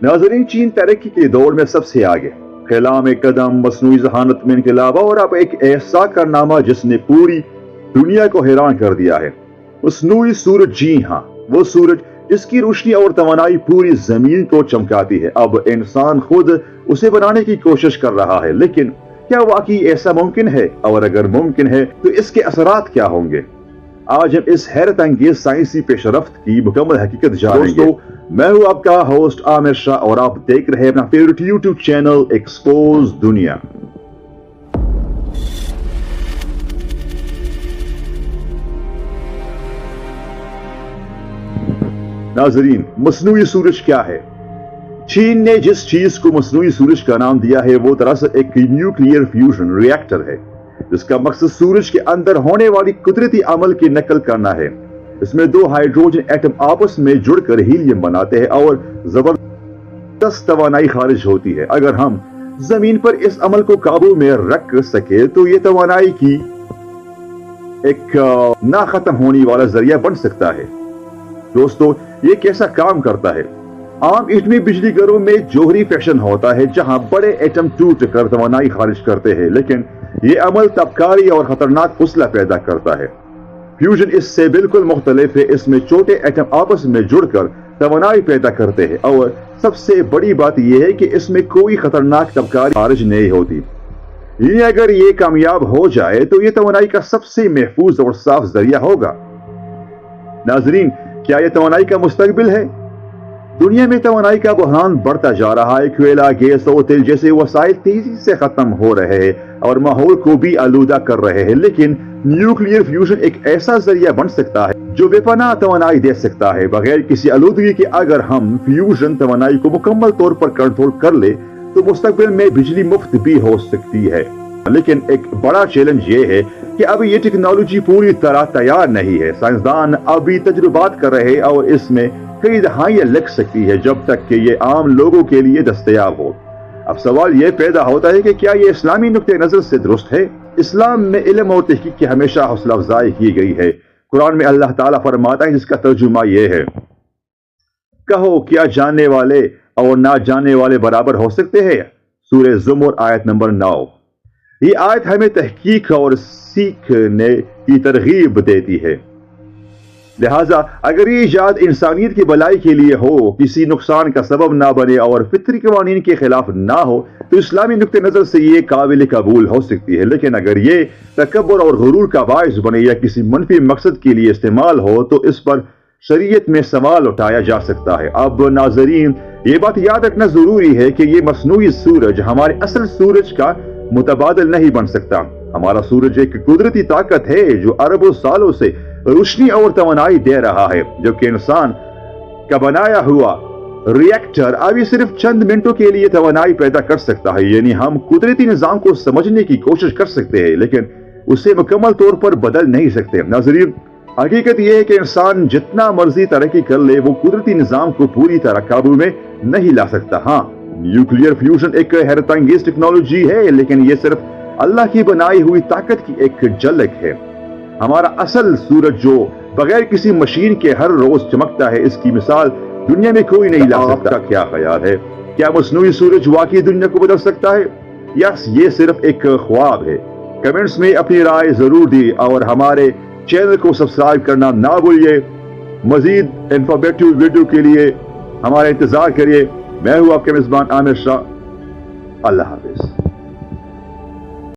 नाज़रीन, चीन तरक्की के दौर में सबसे आगे, खला में कदम, मसनूई ज़हानत में इनकलाब और अब एक ऐसा कारनामा जिसने पूरी दुनिया को हैरान कर दिया है। मसनूई सूरज, जी हाँ, वो सूरज जिसकी रोशनी और तवानाई पूरी जमीन को चमकाती है। अब इंसान खुद उसे बनाने की कोशिश कर रहा है, लेकिन क्या वाकई ऐसा मुमकिन है? और अगर मुमकिन है तो इसके असरात क्या होंगे? आज हम इस हैरत अंगेज साइंसी पेशरफ्त की मुकम्मल हकीकत जानेंगे। मैं हूं आपका होस्ट आमिर शाह और आप देख रहे हैं अपना फेवरेट यूट्यूब चैनल एक्सपोज दुनिया। नाजरीन, मसनूई सूरज क्या है? चीन ने जिस चीज को मसनूई सूरज का नाम दिया है वो दरअसल एक न्यूक्लियर फ्यूजन रिएक्टर है, जिसका मकसद सूरज के अंदर होने वाली कुदरती अमल की नकल करना है। इसमें दो हाइड्रोजन एटम आपस में जुड़कर हीलियम बनाते हैं और जबरदस्त तवानाई खारिज होती है। अगर हम जमीन पर इस अमल को काबू में रख सके तो ये तवानाई की एक ना खत्म होने वाला जरिया बन सकता है। दोस्तों, ये कैसा काम करता है? आम एटमी बिजली घरों में जोहरी फैशन होता है जहां बड़े एटम टूट कर तवानाई खारिज करते हैं, लेकिन ये अमल तबकारी और खतरनाक फुसला पैदा करता है। फ्यूजन इससे बिल्कुल मुख्तलिफ है। इसमें छोटे एटम आपस में जुड़कर तवानाई पैदा करते हैं और सबसे बड़ी बात यह है कि इसमें कोई खतरनाक तबकारी खारिज नहीं होती। ये अगर ये कामयाब हो जाए तो ये तवानाई का सबसे महफूज और साफ जरिया होगा। नाजरीन, क्या यह तवानाई का मुस्तकबिल है? दुनिया में तवानाई का बहरान बढ़ता जा रहा है। कोयला, गैस और तेल जैसे वसाइल तेजी से खत्म हो रहे हैं और माहौल को भी आलूदा कर रहे हैं, लेकिन न्यूक्लियर फ्यूजन एक ऐसा जरिया बन सकता है जो बेपनाह तवानाई दे सकता है बगैर किसी आलूदगी के। अगर हम फ्यूजन तवानाई को मुकम्मल तौर पर कंट्रोल कर ले तो मुस्तकबिल में बिजली मुफ्त भी हो सकती है। लेकिन एक बड़ा चैलेंज ये है कि अभी ये टेक्नोलॉजी पूरी तरह तैयार नहीं है। साइंसदान अभी तजुर्बात कर रहे हैं और इसमें कई दहाइयां लग सकती है जब तक कि ये आम लोगों के लिए दस्तयाब हो। अब सवाल ये पैदा होता है कि क्या ये इस्लामी नुक्ते नजर से दुरुस्त है? इस्लाम में इल्म और तहकीक की हमेशा हौसला अफजाई की गई है। कुरान में अल्लाह ताला फरमाता है, जिसका तर्जुमा ये है, कहो क्या जानने वाले और ना जानने वाले बराबर हो सकते हैं? सूरह ज़ुमर आयत नंबर 9। ये आयत हमें तहकीक और सीखने की तरगीब देती है। लिहाजा अगर ये इजाद इंसानियत की भलाई के लिए हो, किसी नुकसान का सबब ना बने और फितरी कवानीन के खिलाफ ना हो, तो इस्लामी नुक्ते नजर से ये काबिल कबूल हो सकती है। लेकिन अगर ये तकब्बुर और गुरूर का बाइस बने या किसी मनफी मकसद के लिए इस्तेमाल हो तो इस पर शरीयत में सवाल उठाया जा सकता है। अब नाजरीन, ये बात याद रखना जरूरी है कि ये मसनूई सूरज हमारे असल सूरज का मुतबादिल नहीं बन सकता। हमारा सूरज एक कुदरती ताकत है जो अरबों सालों से रोशनी और तवानाई दे रहा है, जबकि इंसान का बनाया हुआ रिएक्टर अभी सिर्फ चंद मिनटों के लिए तवानाई पैदा कर सकता है। यानी हम कुदरती निजाम को समझने की कोशिश कर सकते हैं, लेकिन उसे मुकम्मल तौर पर बदल नहीं सकते। नाज़रीन, हकीकत यह है कि इंसान जितना मर्जी तरक्की कर ले, वो कुदरती निजाम को पूरी तरह काबू में नहीं ला सकता। हाँ, न्यूक्लियर फ्यूजन एक हैरत अंगेज टेक्नोलॉजी है, लेकिन यह सिर्फ अल्लाह की बनाई हुई ताकत की एक झलक है। हमारा असल सूरज जो बगैर किसी मशीन के हर रोज चमकता है, इसकी मिसाल दुनिया में कोई नहीं ला सकता। क्या ख्याल है? क्या मसनूई सूरज वाकई दुनिया को बदल सकता है या ये सिर्फ एक ख्वाब है? कमेंट्स में अपनी राय जरूर दी और हमारे चैनल को सब्सक्राइब करना ना भूलिए। मजीद इंफॉर्मेटिव वीडियो के लिए हमारा इंतजार करिए। मैं हूं आपके मेजबान आमिर शाह। अल्लाह हाफिज।